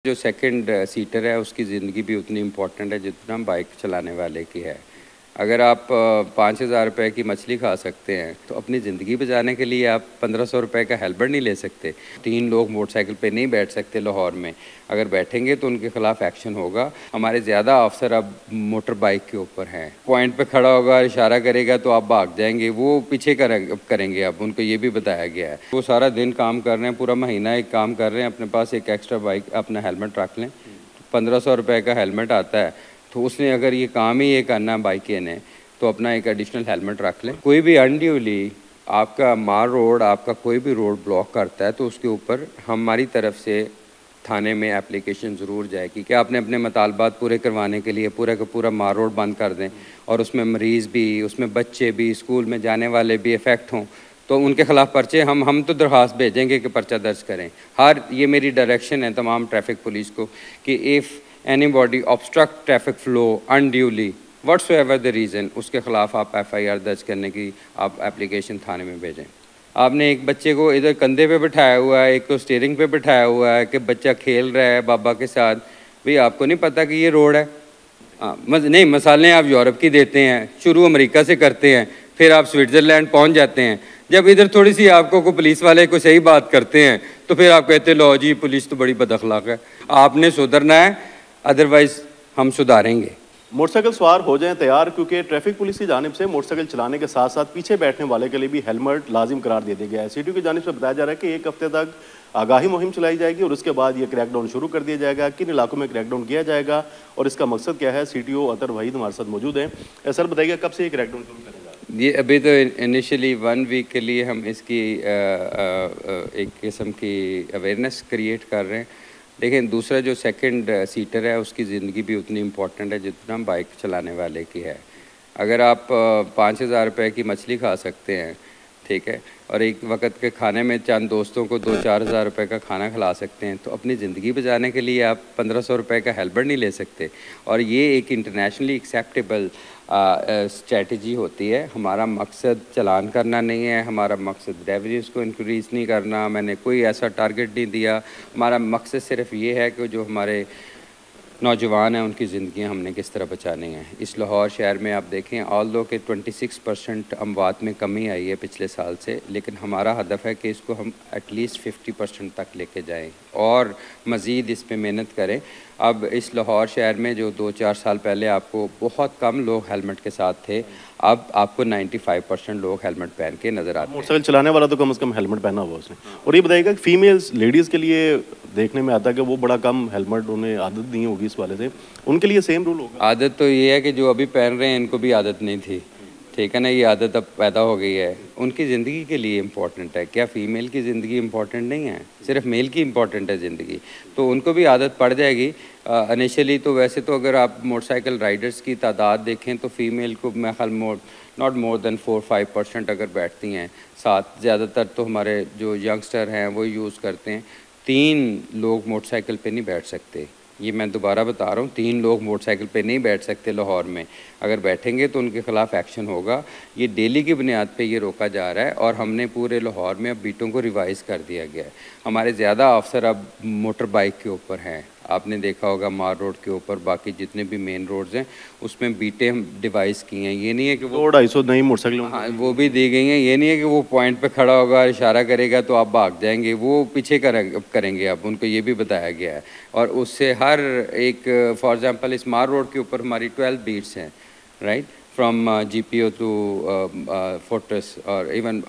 जो second seater है उसकी ज़िंदगी भी उतनी इम्पोर्टेंट है जितना बाइक चलाने वाले की है। अगर आप 5,000 रुपये की मछली खा सकते हैं तो अपनी ज़िंदगी बचाने के लिए आप 1,500 रुपये का हेलमेट नहीं ले सकते। 3 लोग मोटरसाइकिल पे नहीं बैठ सकते लाहौर में। अगर बैठेंगे तो उनके ख़िलाफ़ एक्शन होगा। हमारे ज़्यादा अफसर अब मोटर बाइक के ऊपर हैं। पॉइंट पे खड़ा होगा, इशारा करेगा तो आप भाग जाएंगे, वो पीछे करेंगे। अब उनको ये भी बताया गया है। वो सारा दिन काम कर रहे हैं, पूरा महीना एक काम कर रहे हैं, अपने पास एक एक्स्ट्रा बाइक अपना हेलमेट रख लें। 1,500 रुपये का हेलमेट आता है, तो उसने अगर ये काम ही ये करना है बाइक ने, तो अपना एक एडिशनल हेलमेट रख लें। कोई भी अनड्यूली आपका मार रोड, आपका कोई भी रोड ब्लॉक करता है तो उसके ऊपर हमारी तरफ से थाने में एप्लीकेशन ज़रूर जाएगी कि आपने अपने मुतालबात पूरे करवाने के लिए पूरा का पूरा मार रोड बंद कर दें, और उसमें मरीज़ भी, उसमें बच्चे भी, स्कूल में जाने वाले भी इफ़ेक्ट हों, तो उनके ख़िलाफ़ पर्चे हम तो दरख्वास्त भेजेंगे कि पर्चा दर्ज करें। ये मेरी डायरेक्शन है तमाम ट्रैफिक पुलिस को कि if anybody obstruct traffic flow unduly whatsoever the reason, उसके ख़िलाफ़ आप FIR दर्ज करने की आप एप्लीकेशन थाने में भेजें। आपने एक बच्चे को इधर कंधे पे बिठाया हुआ है, एक को स्टीयरिंग पे बिठाया हुआ है कि बच्चा खेल रहा है बाबा के साथ, भाई आपको नहीं पता कि ये रोड है? नहीं, मसालें आप यूरोप की देते हैं, शुरू अमेरिका से करते हैं, फिर आप स्विट्ज़रलैंड पहुंच जाते हैं। जब इधर थोड़ी सी आपको को पुलिस वाले को सही बात करते हैं तो फिर आप कहते लो जी पुलिस तो बड़ी बदअखलाक है। आपने सुधरना है, अदरवाइज़ हम सुधारेंगे। मोटरसाइकिल सवार हो जाएं तैयार, क्योंकि ट्रैफिक पुलिस की जानिब से मोटरसाइकिल चलाने के साथ साथ पीछे बैठने वाले के लिए भी हेलमेट लाजिम करार दे दिया गया है। CTU की जानिब से बताया जा रहा है कि 1 हफ्ते तक आगाही मुहिम चलाई जाएगी और उसके बाद ये क्रैकडाउन शुरू कर दिया जाएगा। किन इलाकों में क्रैकडाउन किया जाएगा और इसका मकसद क्या है, CTO अतर वहीद हमारे साथ मौजूद हैं। सर बताइएगा कब से ये क्रैकडाउन शुरू करेगा? ये अभी तो इनिशियली 1 वीक के लिए हम इसकी एक किस्म की अवेयरनेस क्रिएट कर रहे हैं। लेकिन दूसरा जो सेकंड सीटर है उसकी ज़िंदगी भी उतनी इम्पोर्टेंट है जितना बाइक चलाने वाले की है। अगर आप 5,000 रुपये की मछली खा सकते हैं, ठीक है, और एक वक्त के खाने में चंद दोस्तों को 2-4 हज़ार रुपये का खाना खिला सकते हैं, तो अपनी ज़िंदगी बचाने के लिए आप 1,500 रुपये का हेलमेट नहीं ले सकते। और ये एक इंटरनेशनली एक्सेप्टेबल स्ट्रेटजी होती है। हमारा मकसद चलान करना नहीं है, हमारा मकसद रेवेन्यूज़ को इंक्रीज़ नहीं करना, मैंने कोई ऐसा टारगेट नहीं दिया। हमारा मकसद सिर्फ ये है कि जो हमारे नौजवान हैं उनकी ज़िंदगियाँ हमने किस तरह बचानी हैं। इस लाहौर शहर में आप देखें ऑल्दो के 26% अमवात में कमी आई है पिछले साल से, लेकिन हमारा हदफ है कि इसको हम एटलीस्ट 50% तक लेके जाएं और मज़ीद इस पर मेहनत करें। अब इस लाहौर शहर में जो 2-4 साल पहले आपको बहुत कम लोग हेलमेट के साथ थे, अब आपको 95% लोग हेलमेट पहन के नज़र आते हैं। मोटरसाइकिल चलाने वाला तो कम से कम हेलमेट पहना हुआ उसने। और ये बताइएगा कि फीमेल्स लेडीज़ के लिए देखने में आता है कि वो बड़ा कम हेलमेट, उन्हें आदत नहीं होगी इस वाले से, उनके लिए सेम रूल होगा? आदत तो ये है कि जो अभी पहन रहे हैं इनको भी आदत नहीं थी, ठीक है ना, ये आदत अब पैदा हो गई है। उनकी ज़िंदगी के लिए इम्पोर्टेंट है, क्या फ़ीमेल की ज़िंदगी इम्पोर्टेंट नहीं है? सिर्फ मेल की इम्पोर्टेंट है ज़िंदगी, तो उनको भी आदत पड़ जाएगी इनिशियली। तो वैसे तो अगर आप मोटरसाइकिल राइडर्स की तादाद देखें तो फ़ीमेल को मैं ख्याल नॉट मोर देन 4-5% अगर बैठती हैं साथ। ज़्यादातर तो हमारे जो यंगस्टर हैं वो यूज़ करते हैं। 3 लोग मोटरसाइकिल पे नहीं बैठ सकते, ये मैं दोबारा बता रहा हूँ, 3 लोग मोटरसाइकिल पे नहीं बैठ सकते लाहौर में। अगर बैठेंगे तो उनके ख़िलाफ़ एक्शन होगा। ये डेली की बुनियाद पे ये रोका जा रहा है और हमने पूरे लाहौर में अब बीटों को रिवाइज़ कर दिया गया है। हमारे ज़्यादा अफसर अब मोटर बाइक के ऊपर हैं। आपने देखा होगा मार रोड के ऊपर, बाकी जितने भी मेन रोड्स हैं उसमें बीटें हम डिवाइस की हैं। ये नहीं है कि वो 200-250 नई मोटरसाइकिल, हाँ वो भी दी गई हैं। ये नहीं है कि वो पॉइंट पे खड़ा होगा, इशारा करेगा तो आप भाग जाएंगे, वो पीछे करेंगे। अब उनको ये भी बताया गया है। और उससे हर एक फॉर एग्जांपल इस मार रोड के ऊपर हमारी 12 बीट्स हैं, right, from GPO to fortress और इवन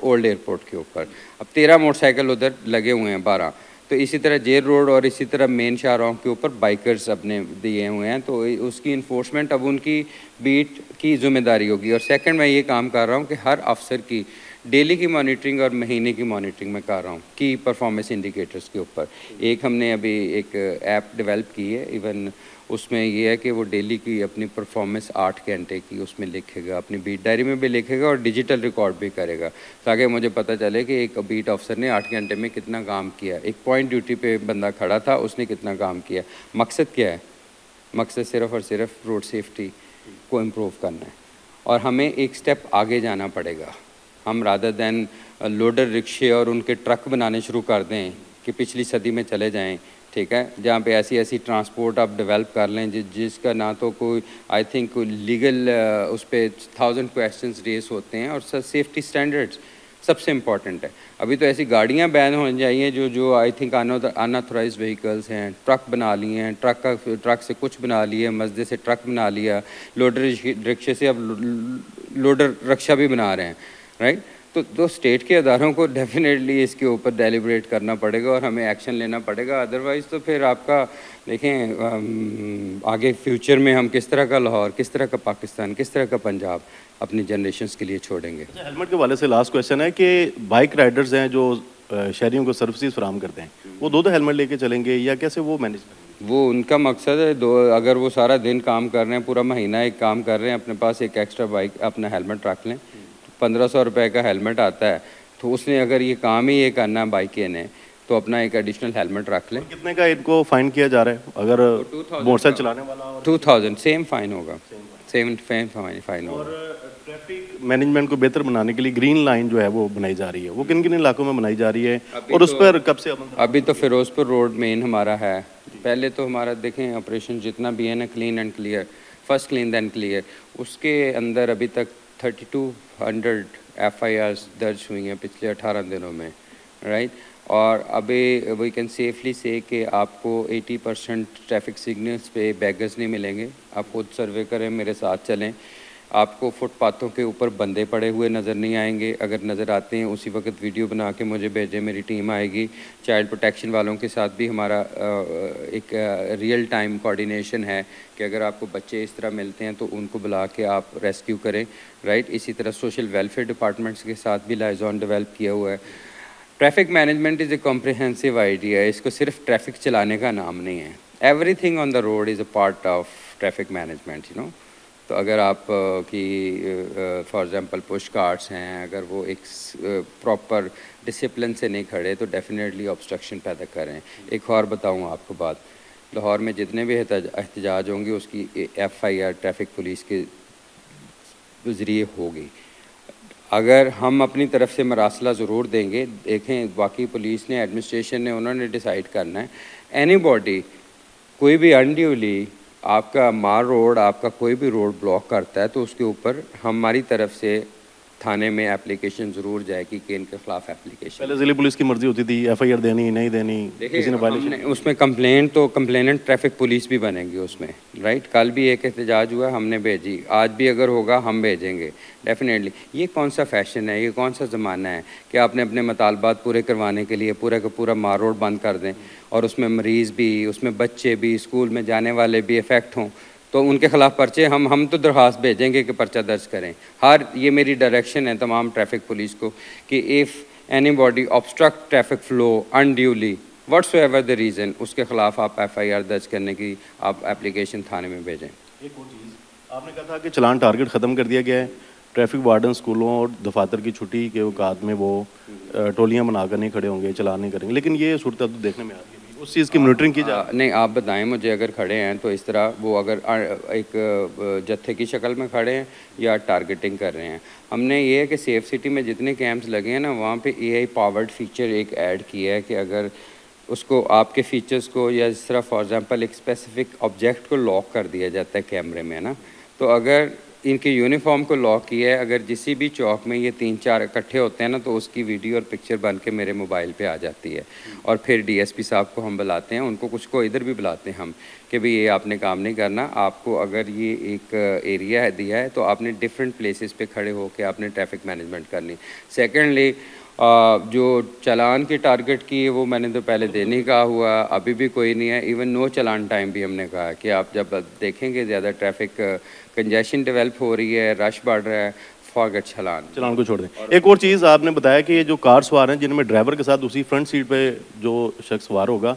ओल्ड एयरपोर्ट के ऊपर। अब 13 मोटरसाइकिल उधर लगे हुए हैं, 12। तो इसी तरह जेल रोड और इसी तरह मेन शाहराहों के ऊपर बाइकर्स अपने दिए हुए हैं, तो उसकी इन्फोर्समेंट अब उनकी बीट की ज़िम्मेदारी होगी। और सेकंड मैं ये काम कर रहा हूँ कि हर अफसर की डेली की मॉनिटरिंग और महीने की मॉनिटरिंग मैं कर रहा हूँ की परफॉर्मेंस इंडिकेटर्स के ऊपर। एक हमने अभी एक ऐप डेवलप की है, इवन उसमें ये है कि वो डेली की अपनी परफॉर्मेंस 8 घंटे की उसमें लिखेगा, अपनी बीट डायरी में भी लिखेगा और डिजिटल रिकॉर्ड भी करेगा, ताकि मुझे पता चले कि एक बीट ऑफिसर ने 8 घंटे में कितना काम किया। एक पॉइंट ड्यूटी पे बंदा खड़ा था, उसने कितना काम किया। मकसद क्या है? मकसद सिर्फ़ और सिर्फ रोड सेफ्टी को इम्प्रूव करना है। और हमें एक स्टेप आगे जाना पड़ेगा। हम रादर दैन लोडर रिक्शे और उनके ट्रक बनाने शुरू कर दें कि पिछली सदी में चले जाएं ठीक है, जहाँ पे ऐसी ऐसी ट्रांसपोर्ट आप डेवलप कर लें जिसका ना तो कोई आई थिंक कोई लीगल उस पर 1000 क्वेश्चंस रेस होते हैं, और सेफ्टी स्टैंडर्ड्स सबसे इम्पॉर्टेंट है। अभी तो ऐसी गाड़ियाँ बैन होने चाहिए जो आई थिंक अनऑथराइज्ड व्हीकल्स हैं, ट्रक बना लिए हैं, ट्रक से कुछ बना लिया, मस्जिद से ट्रक बना लिया, लोडर रिक्शे से अब लोडर रक्षा भी बना रहे हैं, राइट। तो स्टेट के अदारों को डेफिनेटली इसके ऊपर डेलिब्रेट करना पड़ेगा और हमें एक्शन लेना पड़ेगा, अदरवाइज़ तो फिर आपका देखें आगे फ्यूचर में हम किस तरह का लाहौर, किस तरह का पाकिस्तान, किस तरह का पंजाब अपनी जनरेशंस के लिए छोड़ेंगे। हेलमेट के वाले से लास्ट क्वेश्चन है कि बाइक राइडर्स हैं जो शहरियों को सर्विसेज फराहम करते हैं, वो दो हेलमेट लेके चलेंगे या कैसे वो मैनेज करेंगे? वो उनका मकसद है, अगर वो सारा दिन काम कर रहे हैं, पूरा महीना एक काम कर रहे हैं, अपने पास एक एक्स्ट्रा बाइक अपना हेलमेट रख लें, 1500 रुपये का हेलमेट आता है, तो उसने अगर ये काम ही ये करना है बाइक ने, तो अपना एक एडिशनल हेलमेट रख लें। कितने का इनको फाइन किया जा रहा है अगर मोटरसाइकिल चलाने वाला? 2000 सेम फाइन होगा, सेम फाइन होगा। और ट्रैफिक मैनेजमेंट को बेहतर बनाने के लिए ग्रीन लाइन जो है वो बनाई जा रही है, वो किन किन इलाकों में बनाई जा रही है और उस पर कब से? अभी तो फिरोजपुर रोड मेन हमारा है। पहले तो हमारा देखें ऑपरेशन जितना भी है ना, clean and clear, first clean then clear, उसके अंदर अभी तक 3200 FIRs दर्ज हुई हैं पिछले 18 दिनों में, राइट। और अभी वी कैन सेफली से कि आपको 80% ट्रैफिक सिग्नल्स पे बैगर्स नहीं मिलेंगे। आप खुद सर्वे करें, मेरे साथ चलें, आपको फुटपाथों के ऊपर बंदे पड़े हुए नज़र नहीं आएंगे। अगर नज़र आते हैं उसी वक्त वीडियो बना के मुझे भेजें, मेरी टीम आएगी। चाइल्ड प्रोटेक्शन वालों के साथ भी हमारा एक रियल टाइम कोऑर्डिनेशन है कि अगर आपको बच्चे इस तरह मिलते हैं तो उनको बुला के आप रेस्क्यू करें, राइट। इसी तरह सोशल वेलफेयर डिपार्टमेंट्स के साथ भी लाइजॉन डेवलप किया हुआ है। Traffic management is a comprehensive idea, इसको सिर्फ ट्रैफिक चलाने का नाम नहीं है। Everything on the road is a part of traffic management, you know. तो अगर आप की फॉर एग्ज़ाम्पल पुश कार्ट्स हैं, अगर वो एक प्रॉपर डिसिप्लिन से नहीं खड़े तो डेफिनेटली ऑब्स्ट्रक्शन पैदा करें। एक और बताऊँ आपको बात, लाहौर में जितने भी एहतजाज होंगे उसकी FIR ट्रैफिक पुलिस के ज़रिए होगी। अगर हम अपनी तरफ से मरासला ज़रूर देंगे, देखें बाकी पुलिस ने, एडमिनिस्ट्रेशन ने, उन्होंने डिसाइड करना है। एनीबॉडी कोई भी अनड्यूली आपका मार रोड, आपका कोई भी रोड ब्लॉक करता है तो उसके ऊपर हमारी तरफ से थाने में एप्लीकेशन ज़रूर जाएगी कि इनके खिलाफ एप्लीकेशन। पहले ज़िले पुलिस की मर्जी होती थी FIR देनी नहीं देनी, किसी ने उसमें कंप्लेंट तो कंप्लेनेंट ट्रैफिक पुलिस भी बनेगी उसमें, राइट। कल भी एक एहतजाज हुआ, हमने भेजी, आज भी अगर होगा हम भेजेंगे डेफिनेटली। ये कौन सा फैशन है, ये कौन सा ज़माना है कि आपने अपने मुतालबात पूरे करवाने के लिए पूरा का पूरा मार रोड बंद कर दें और उसमें मरीज़ भी, उसमें बच्चे भी, स्कूल में जाने वाले भी इफ़ेक्ट हों, तो उनके खिलाफ पर्चे हम तो दरख्वास्त भेजेंगे कि पर्चा दर्ज करें। ये मेरी डायरेक्शन है तमाम ट्रैफिक पुलिस को कि if anybody obstruct traffic flow unduly whatsoever the reason, उसके खिलाफ आप FIR दर्ज करने की आप एप्लीकेशन थाने में भेजें। एक और चीज़ आपने कहा था कि चलान टारगेट ख़त्म कर दिया गया है, ट्रैफिक वार्डन स्कूलों और दफातर की छुट्टी के औकात में वो टोलियाँ बनाकर नहीं खड़े होंगे, चलान नहीं करेंगे, लेकिन ये सूरत तो देखने में आ रही है, उस चीज़ की मॉनिटरिंग की जाए? नहीं, आप बताएं मुझे, अगर खड़े हैं तो इस तरह वो अगर एक जत्थे की शक्ल में खड़े हैं या टारगेटिंग कर रहे हैं। हमने ये है कि सेफ सिटी में जितने कैंप्स लगे हैं ना, वहाँ पे AI पावर्ड फीचर एक ऐड किया है कि अगर उसको आपके फीचर्स को या इस तरह फॉर एग्ज़ाम्पल एक स्पेसिफिक ऑब्जेक्ट को लॉक कर दिया जाता है कैमरे में ना, तो अगर इनके यूनिफॉर्म को लॉक किया है, अगर जिस भी चौक में ये 3-4 इकट्ठे होते हैं ना, तो उसकी वीडियो और पिक्चर बन के मेरे मोबाइल पे आ जाती है। और फिर DSP साहब को हम बुलाते हैं, उनको कुछ को इधर भी बुलाते हैं हम कि भाई ये आपने काम नहीं करना, आपको अगर ये एक एरिया है दिया है तो आपने डिफरेंट प्लेसेस पे खड़े होकर आपने ट्रैफिक मैनेजमेंट करनी। सेकेंडली जो चालान की टारगेट की है वो मैंने तो पहले देने का हुआ, अभी भी कोई नहीं है। इवन नो चालान टाइम भी हमने कहा कि आप जब देखेंगे ज़्यादा ट्रैफिक कंजेशन डेवलप हो रही है, रश बढ़ रहा है, फॉरगेट चालान को छोड़ दें। एक और चीज़ आपने बताया कि ये जो कार सवार हैं जिनमें ड्राइवर के साथ उसी फ्रंट सीट पे जो शख्स सवार होगा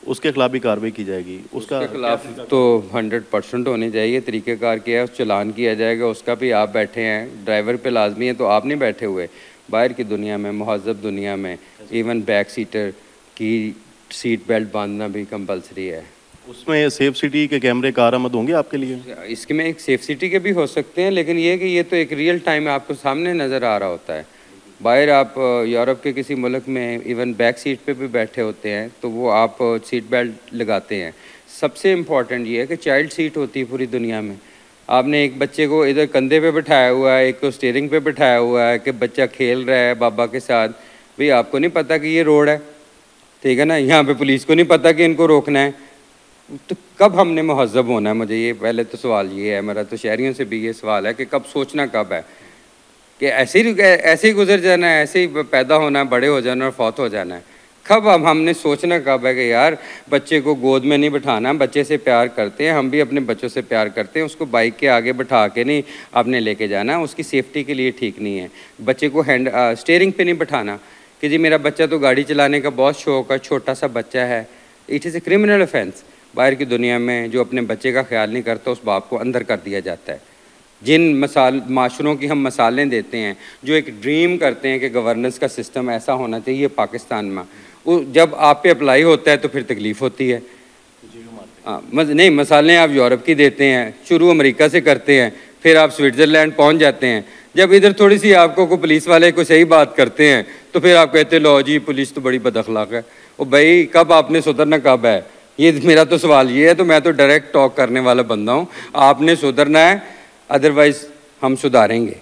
उसके खिलाफ भी कार्रवाई की जाएगी? उसके खिलाफ तो 100% होनी चाहिए। तरीक़ेकार किया है, उस चालान किया जाएगा, उसका भी। आप बैठे हैं, ड्राइवर पे लाजमी है, तो आप नहीं बैठे हुए। बाहर की दुनिया में, मुहज़्ज़ब दुनिया में, इवन बैक सीटर की सीट बेल्ट बांधना भी कंपलसरी है। उसमें सेफ सिटी के कैमरे कारआमद होंगे आपके लिए? इसके में एक सेफ सिटी के भी हो सकते हैं, लेकिन ये कि ये तो एक रियल टाइम आपको सामने नज़र आ रहा होता है। बाहर आप यूरोप के किसी मुल्क में इवन बैक सीट पे भी बैठे होते हैं तो वो आप सीट बेल्ट लगाते हैं। सबसे इम्पॉर्टेंट ये है कि चाइल्ड सीट होती है पूरी दुनिया में। आपने एक बच्चे को इधर कंधे पे बिठाया हुआ है, एक को स्टीयरिंग पे बिठाया हुआ है कि बच्चा खेल रहा है बाबा के साथ। भाई आपको नहीं पता कि ये रोड है, ठीक है ना, यहाँ पे पुलिस को नहीं पता कि इनको रोकना है, तो कब हमने महज़ब होना है? मुझे ये पहले तो सवाल ये है मेरा, तो शहरियों से भी ये सवाल है कि कब सोचना कब है कि ऐसे ही गुजर जाना है, ऐसे ही पैदा होना है, बड़े हो जाना और फौत हो जाना है। कब हमने सोचना कब है कि यार बच्चे को गोद में नहीं बिठाना, बच्चे से प्यार करते हैं, हम भी अपने बच्चों से प्यार करते हैं, उसको बाइक के आगे बिठा के नहीं आपने लेके जाना, उसकी सेफ्टी के लिए ठीक नहीं है। बच्चे को स्टीयरिंग पे नहीं बिठाना कि जी मेरा बच्चा तो गाड़ी चलाने का बहुत शौक है, छोटा सा बच्चा है। It is a criminal offence. बाहर की दुनिया में जो अपने बच्चे का ख्याल नहीं करता उस बाप को अंदर कर दिया जाता है। जिन माशरों की हम मिसालें देते हैं, जो एक ड्रीम करते हैं कि गवर्नेंस का सिस्टम ऐसा होना चाहिए पाकिस्तान में, वो जब आप पे अप्लाई होता है तो फिर तकलीफ़ होती है। नहीं, मिसालें आप यूरोप की देते हैं, शुरू अमेरिका से करते हैं, फिर आप स्विट्ज़रलैंड पहुंच जाते हैं। जब इधर थोड़ी सी आपको को पुलिस वाले को सही बात करते हैं तो फिर आप कहते लो जी पुलिस तो बड़ी बदअखलाक है। ओ भाई कब आपने सुधरना कब है? ये मेरा तो सवाल ये है। तो मैं तो डायरेक्ट टॉक करने वाला बंदा हूँ, आपने सुधरना है, अदरवाइज़ हम सुधारेंगे।